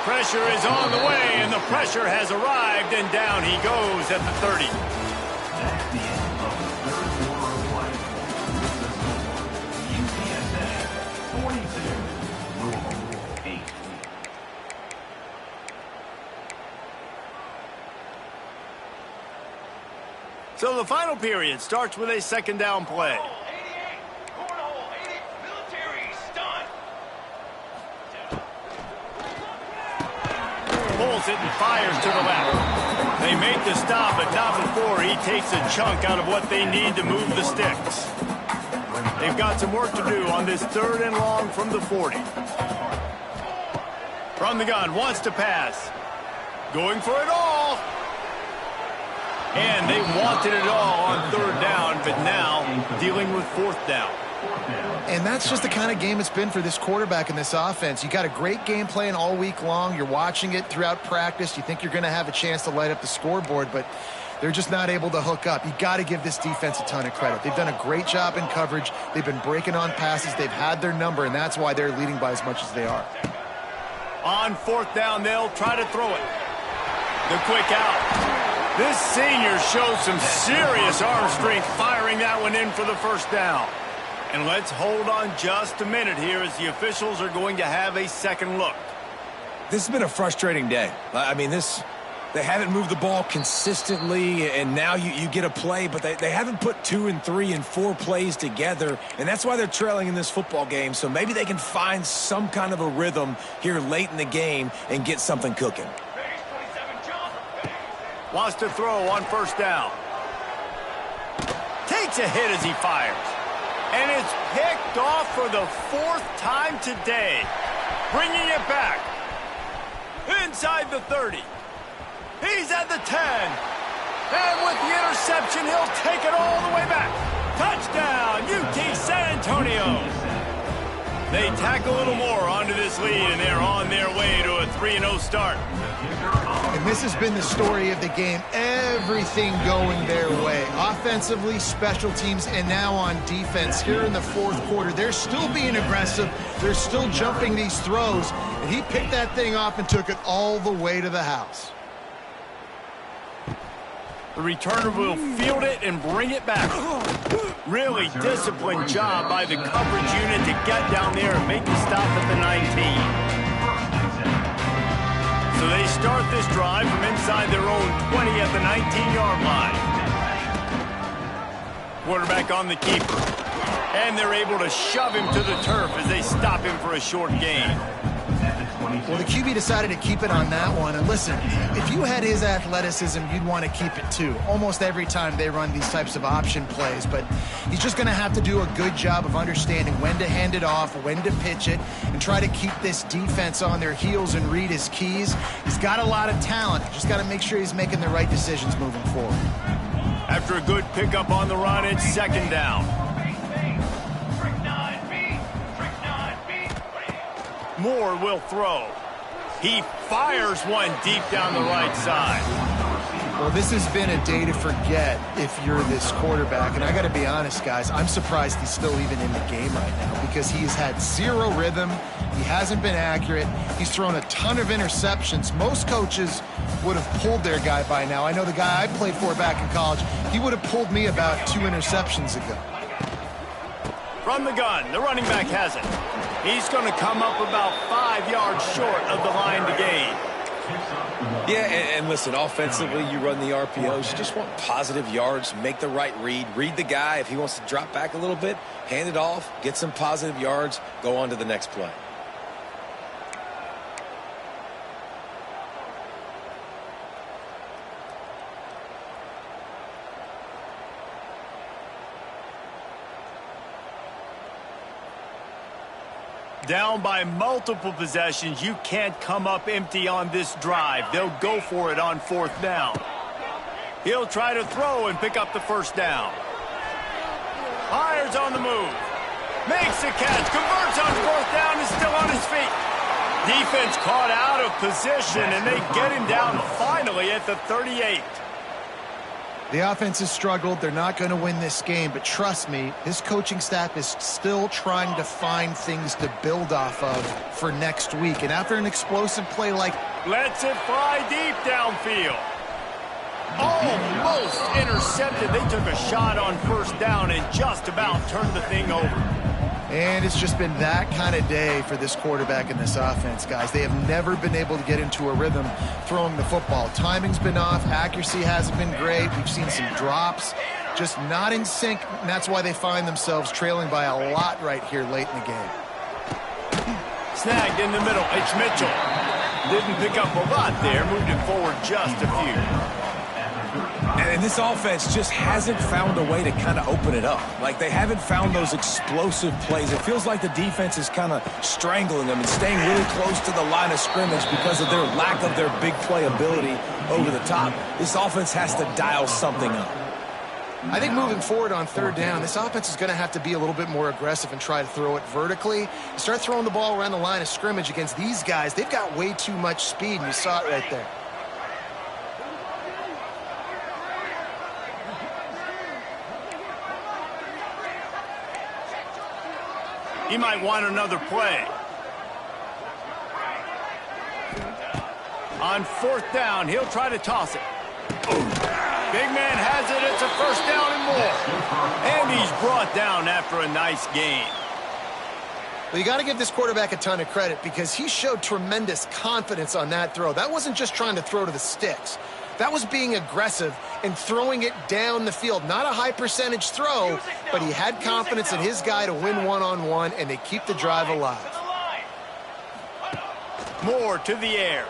S1: Pressure is on the way, and the pressure has arrived, and down he goes at the 30.
S4: That's the end of the 3rd quarter of play. UTSA 42, Louisville 8.
S1: So the final period starts with a 2nd down play. Pulls it and fires to the left. They make the stop, but not before he takes a chunk out of what they need to move the sticks. They've got some work to do on this 3rd and long from the 40. From the gun, wants to pass. Going for it all. And they wanted it all on 3rd down, but now dealing with 4th down.
S2: And that's just the kind of game it's been for this quarterback and this offense. You got a great game plan all week long. You're watching it throughout practice. You think you're going to have a chance to light up the scoreboard, but they're just not able to hook up. You got to give this defense a ton of credit. They've done a great job in coverage. They've been breaking on passes. They've had their number, and that's why they're leading by as much as they are.
S1: On 4th down, they'll try to throw it. The quick out. This senior shows some serious arm strength firing that one in for the 1st down. And let's hold on just a minute here as the officials are going to have a second look.
S3: This has been a frustrating day. I mean, they haven't moved the ball consistently, and now you get a play, but they haven't put 2 and 3 and 4 plays together, and that's why they're trailing in this football game. So maybe they can find some kind of a rhythm here late in the game and get something cooking.
S1: Wants to throw on first down. Takes a hit as he fires. And it's picked off for the 4th time today. Bringing it back. Inside the 30. He's at the 10. And with the interception, he'll take it all the way back. Touchdown, UT San Antonio. They tack a little more onto this lead, and they're on their way to a 3-0 start.
S2: And this has been the story of the game. Everything going their way. Offensively, special teams, and now on defense here in the 4th quarter. They're still being aggressive. They're still jumping these throws. And he picked that thing off and took it all the way to the house.
S1: The returner will field it and bring it back. Really disciplined job by the coverage unit to get down there and make the stop at the 19. So they start this drive from inside their own 20 at the 19-yard line. Quarterback on the keeper. And they're able to shove him to the turf as they stop him for a short gain.
S2: Well, the QB decided to keep it on that one. And listen, if you had his athleticism, you'd want to keep it too. Almost every time they run these types of option plays. But he's just going to have to do a good job of understanding when to hand it off, when to pitch it, and try to keep this defense on their heels and read his keys. He's got a lot of talent. Just got to make sure he's making the right decisions moving forward.
S1: After a good pickup on the run, it's second down. Moore will throw. He fires one deep down the right side.
S2: Well, this has been a day to forget if you're this quarterback. And I got to be honest, guys, I'm surprised he's still even in the game right now because he's had zero rhythm. He hasn't been accurate. He's thrown a ton of interceptions. Most coaches would have pulled their guy by now. I know the guy I played for back in college, he would have pulled me about 2 interceptions ago.
S1: From the gun, the running back has it. He's going to come up about 5 yards short of the line to gain.
S3: Yeah, and listen, offensively, you run the RPOs. You just want positive yards, make the right read the guy. If he wants to drop back a little bit, hand it off, get some positive yards, go on to the next play.
S1: Down by multiple possessions, you can't come up empty on this drive. They'll go for it on 4th down. He'll try to throw and pick up the first down. Hires on the move. Makes the catch. Converts on 4th down. Is still on his feet. Defense caught out of position, and they get him down finally at the 38.
S2: The offense has struggled. They're not going to win this game, but trust me, this coaching staff is still trying to find things to build off of for next week. And after an explosive play like...
S1: Lets it fly deep downfield. Almost intercepted. They took a shot on 1st down and just about turned the thing over.
S2: And it's just been that kind of day for this quarterback and this offense, guys. They have never been able to get into a rhythm throwing the football. Timing's been off. Accuracy hasn't been great. We've seen some drops. Just not in sync, and that's why they find themselves trailing by a lot right here late in the game.
S1: Snagged in the middle. It's Mitchell. Didn't pick up a lot there. Moved it forward just a few.
S3: And this offense just hasn't found a way to kind of open it up. Like, they haven't found those explosive plays. It feels like the defense is kind of strangling them and staying really close to the line of scrimmage because of their lack of their big play ability over the top. This offense has to dial something up.
S2: I think moving forward on 3rd down, this offense is going to have to be a little bit more aggressive and try to throw it vertically. You start throwing the ball around the line of scrimmage against these guys, they've got way too much speed, and you saw it right there.
S1: He might want another play. On 4th down, he'll try to toss it. Big man has it. It's a first down and more. And he's brought down after a nice gain.
S2: Well, you got to give this quarterback a ton of credit because he showed tremendous confidence on that throw. That wasn't just trying to throw to the sticks. That was being aggressive and throwing it down the field. Not a high percentage throw, but he had confidence in his guy to win one-on-one, and they keep the drive alive.
S1: Moore to the air.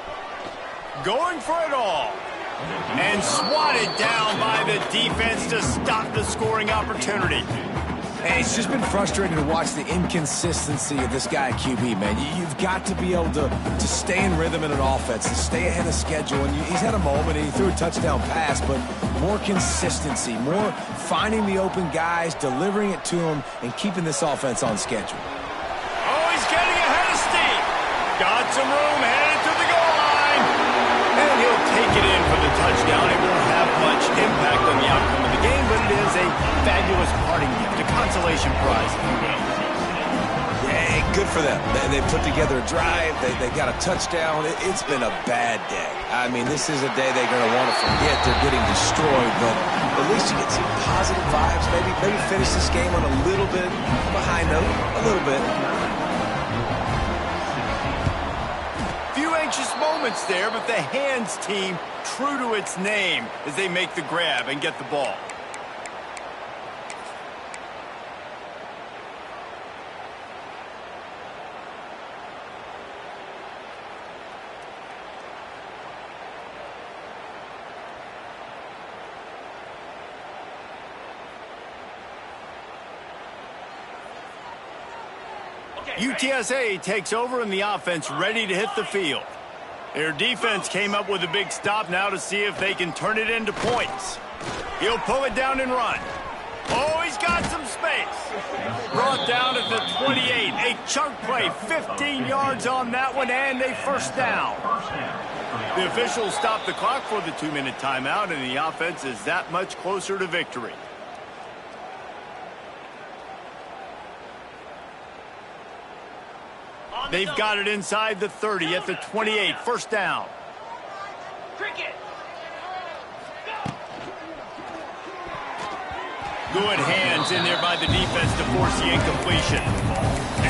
S1: Going for it all. And swatted down by the defense to stop the scoring opportunity.
S3: And it's just been frustrating to watch the inconsistency of this guy at QB, man. You've got to be able to stay in rhythm in an offense, to stay ahead of schedule. And he's had a moment, and he threw a touchdown pass, but more consistency, more finding the open guys, delivering it to them, and keeping this offense on schedule.
S1: Oh, he's getting ahead of steam. Got some room, headed to the goal line. And he'll take it in for the touchdown. It won't have much impact on the outcome of the game, but it is a fabulous parting gift, a consolation prize.
S3: Yeah, good for them. They put together a drive. They got a touchdown. It's been a bad day. I mean, this is a day they're going to want to forget. They're getting destroyed, but at least you get some positive vibes. Maybe finish this game on a little bit of a high note, a little bit.
S1: Few anxious moments there, but the hands team true to its name as they make the grab and get the ball. UTSA takes over and the offense ready to hit the field. Their defense came up with a big stop now to see if they can turn it into points. He'll pull it down and run. Oh, he's got some space. Brought down at the 28. A chunk play, 15 yards on that one, and a first down. The officials stop the clock for the 2-minute timeout, and the offense is that much closer to victory. They've got it inside the 30 at the 28. First down. Good hands in there by the defense to force the incompletion.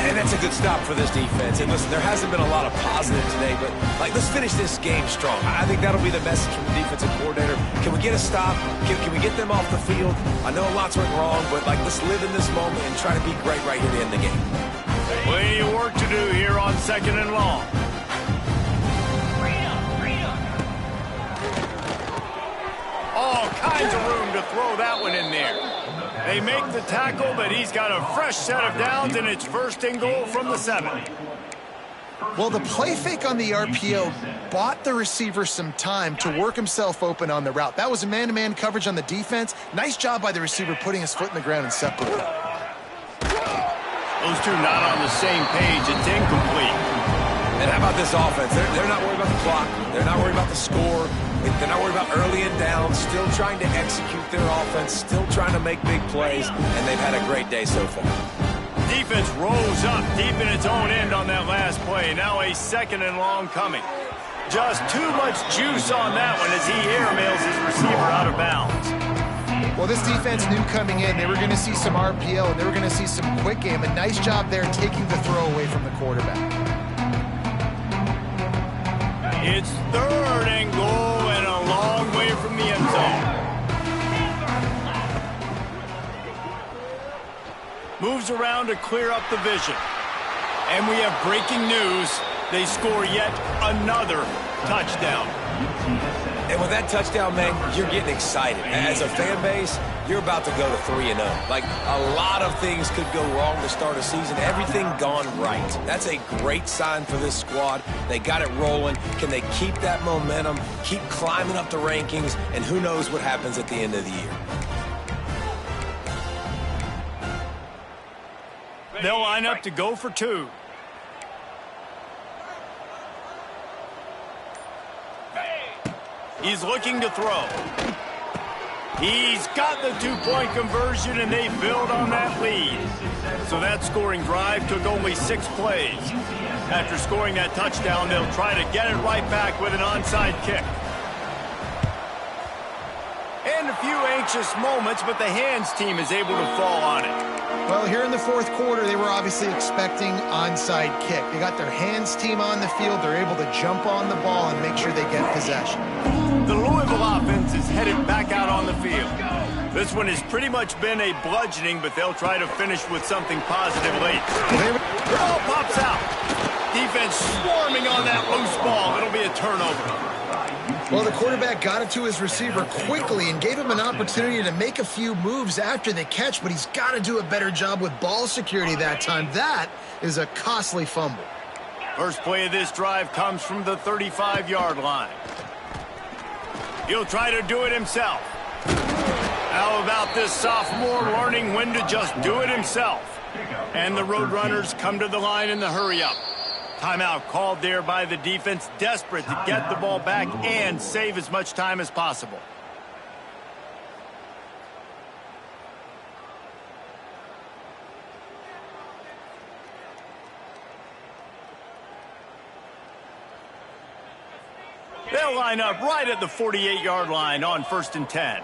S3: And that's a good stop for this defense. And listen, there hasn't been a lot of positive today, but let's finish this game strong. I think that'll be the message from the defensive coordinator. Can we get a stop? Can we get them off the field? I know lots went wrong, but let's live in this moment and try to be great right here to end the game.
S1: Plenty of work to do here on 2nd and long. All kinds of room to throw that one in there. They make the tackle, but he's got a fresh set of downs, and it's 1st and goal from the 7.
S2: Well, the play fake on the RPO bought the receiver some time to work himself open on the route. That was a man-to-man coverage on the defense. Nice job by the receiver putting his foot in the ground and separating.
S1: Those two not on the same page. It's incomplete.
S3: And how about this offense? They're not worried about the clock. They're not worried about the score. They're not worried about early and down. Still trying to execute their offense. Still trying to make big plays. And they've had a great day so far.
S1: Defense rose up deep in its own end on that last play. Now a 2nd and long coming. Just too much juice on that one as he airmails his receiver out of bounds.
S2: Well, this defense knew coming in they were going to see some RPO and they were going to see some quick game. A nice job there taking the throw away from the quarterback.
S1: It's 3rd and goal and a long way from the end zone. Moves around to clear up the vision. And we have breaking news. They score yet another touchdown.
S3: And with that touchdown, man, you're getting excited. As a fan base, you're about to go to 3-0. A lot of things could go wrong to start a season. Everything gone right. That's a great sign for this squad. They got it rolling. Can they keep that momentum, keep climbing up the rankings, and who knows what happens at the end of the year.
S1: They'll line up to go for 2. He's looking to throw. He's got the 2-point conversion, and they build on that lead. So that scoring drive took only 6 plays. After scoring that touchdown, they'll try to get it right back with an onside kick. And few anxious moments, but the hands team is able to fall on it.
S2: Well, here in the fourth quarter, they were obviously expecting onside kick. They got their hands team on the field. They're able to jump on the ball and make sure they get possession.
S1: The Louisville offense is headed back out on the field. This one has pretty much been a bludgeoning, but they'll try to finish with something positive late. The ball pops out. Defense swarming on that loose ball. It'll be a turnover.
S2: Well, the quarterback got it to his receiver quickly and gave him an opportunity to make a few moves after the catch, but he's got to do a better job with ball security that time. That is a costly fumble.
S1: First play of this drive comes from the 35-yard line. He'll try to do it himself. How about this sophomore learning when to just do it himself? And the Roadrunners come to the line in the hurry-up. Timeout called there by the defense, desperate to get the ball back and save as much time as possible. They'll line up right at the 48-yard line on 1st and 10.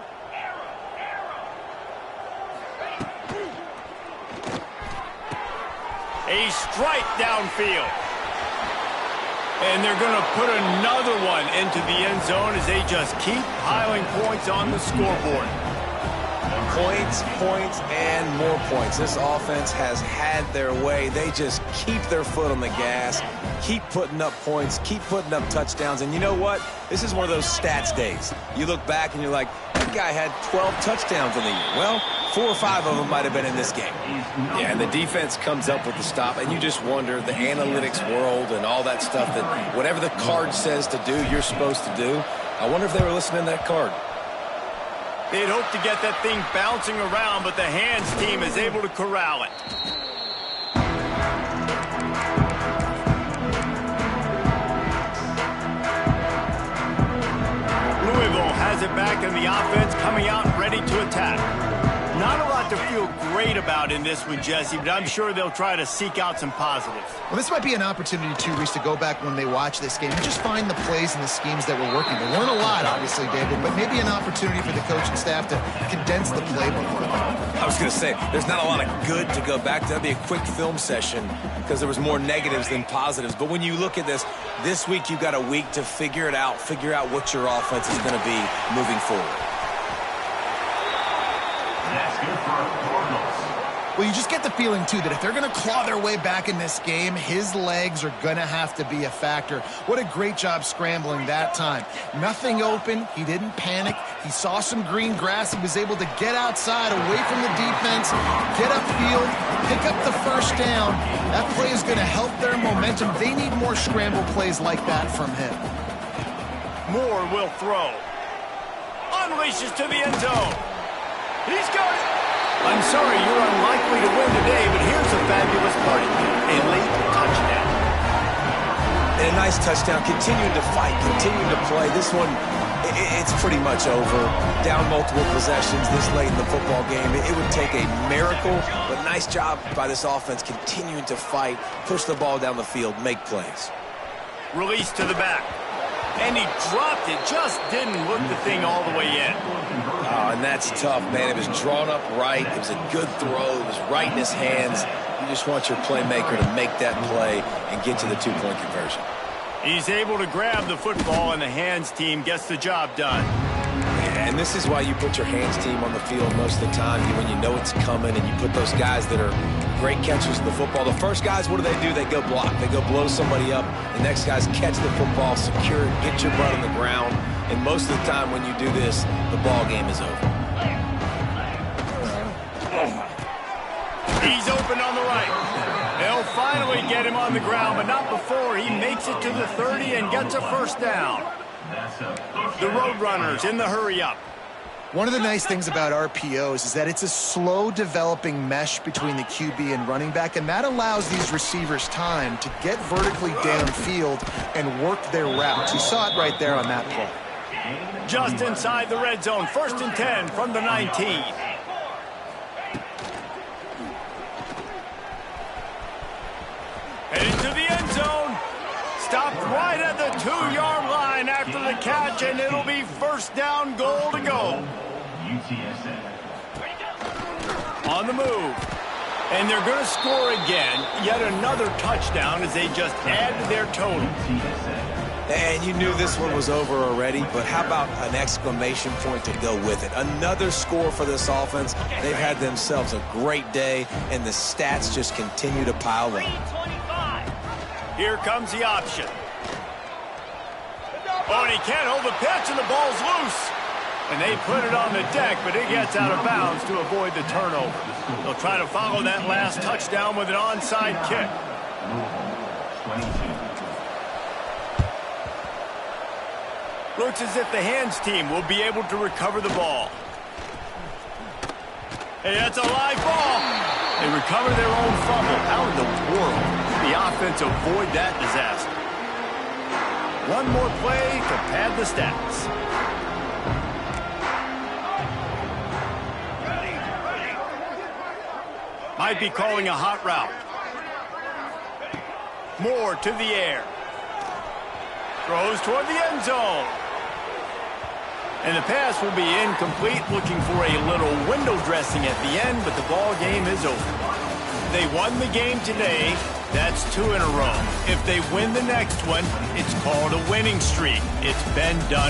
S1: A strike downfield. And they're going to put another one into the end zone as they just keep piling points on the scoreboard.
S3: Points, points, and more points. This offense has had their way. They just keep their foot on the gas, keep putting up points, keep putting up touchdowns. And you know what? This is one of those stats days. You look back and you're like, that guy had 12 touchdowns in the year. Well, 4 or 5 of them might have been in this game. Yeah, and the defense comes up with the stop, and you just wonder, the analytics world and all that stuff, that whatever the card says to do, you're supposed to do. I wonder if they were listening to that card.
S1: They'd hope to get that thing bouncing around, but the hands team is able to corral it. Louisville has it back in the offense, coming out ready to attack. Not a lot to feel great about in this one, Jesse, but I'm sure they'll try to seek out some positives.
S2: Well, this might be an opportunity, too, Reese, to go back when they watch this game and just find the plays and the schemes that were working. There weren't a lot, obviously, David, but maybe an opportunity for the coaching staff to condense the playbook for them.
S3: I was going to say, there's not a lot of good to go back to. That'd be a quick film session because there was more negatives than positives. But when you look at this week you've got a week to figure it out, figure out what your offense is going to be moving forward.
S4: That's good for our Cardinals.
S2: Well, you just get the feeling, too, that if they're going to claw their way back in this game, his legs are going to have to be a factor. What a great job scrambling that time. Nothing open. He didn't panic. He saw some green grass. He was able to get outside, away from the defense, get upfield, pick up the first down. That play is going to help their momentum. They need more scramble plays like that from him.
S1: Moore will throw. Unleashes to the end zone. He's got it. I'm sorry you're unlikely to win today, but here's a fabulous party. A late touchdown.
S3: And a nice touchdown. Continuing to fight, continuing to play. This one, it's pretty much over. Down multiple possessions this late in the football game. It would take a miracle, but nice job by this offense continuing to fight, push the ball down the field, make plays.
S1: Release to the back. And he dropped it, just didn't look the thing all the way in.
S3: Oh, and that's tough, man. It was drawn up right. It was a good throw. It was right in his hands. You just want your playmaker to make that play and get to the two-point conversion.
S1: He's able to grab the football, and the hands team gets the job done.
S3: And this is why you put your hands team on the field most of the time, when you know it's coming, and you put those guys that are great catchers of the football. The first guys, what do? They go block. They go blow somebody up. The next guys catch the football, secure it, get your butt on the ground. And most of the time when you do this, the ball game is over.
S1: He's open on the right. They'll finally get him on the ground, but not before he makes it to the 30 and gets a first down. The Roadrunners in the hurry-up.
S2: One of the nice things about RPOs is that it's a slow developing mesh between the QB and running back, and that allows these receivers time to get vertically downfield and work their routes. You saw it right there on that play.
S1: Just inside the red zone, 1st and 10 from the 19. Headed to the end zone. Stopped right at the 2-yard line after the catch, and it'll be first down goal to go.
S4: UTSA.
S1: On the move. And they're going to score again. Yet another touchdown as they just add to their total.
S3: And you knew this one was over already, but how about an exclamation point to go with it? Another score for this offense. They've had themselves a great day, and the stats just continue to pile up.
S1: Here comes the option. Oh, and he can't hold the pitch, and the ball's loose. And they put it on the deck, but it gets out of bounds to avoid the turnover. They'll try to follow that last touchdown with an onside kick.
S4: 22.
S1: Looks as if the hands team will be able to recover the ball. Hey, that's a live ball. They recover their own fumble. How in the world did the offense avoid that disaster? One more play to pad the stats. Might be calling a hot route. Moore to the air. Throws toward the end zone. And the pass will be incomplete, looking for a little window dressing at the end, but the ball game is over. They won the game today. That's 2 in a row. If they win the next one, it's called a winning streak. It's been done.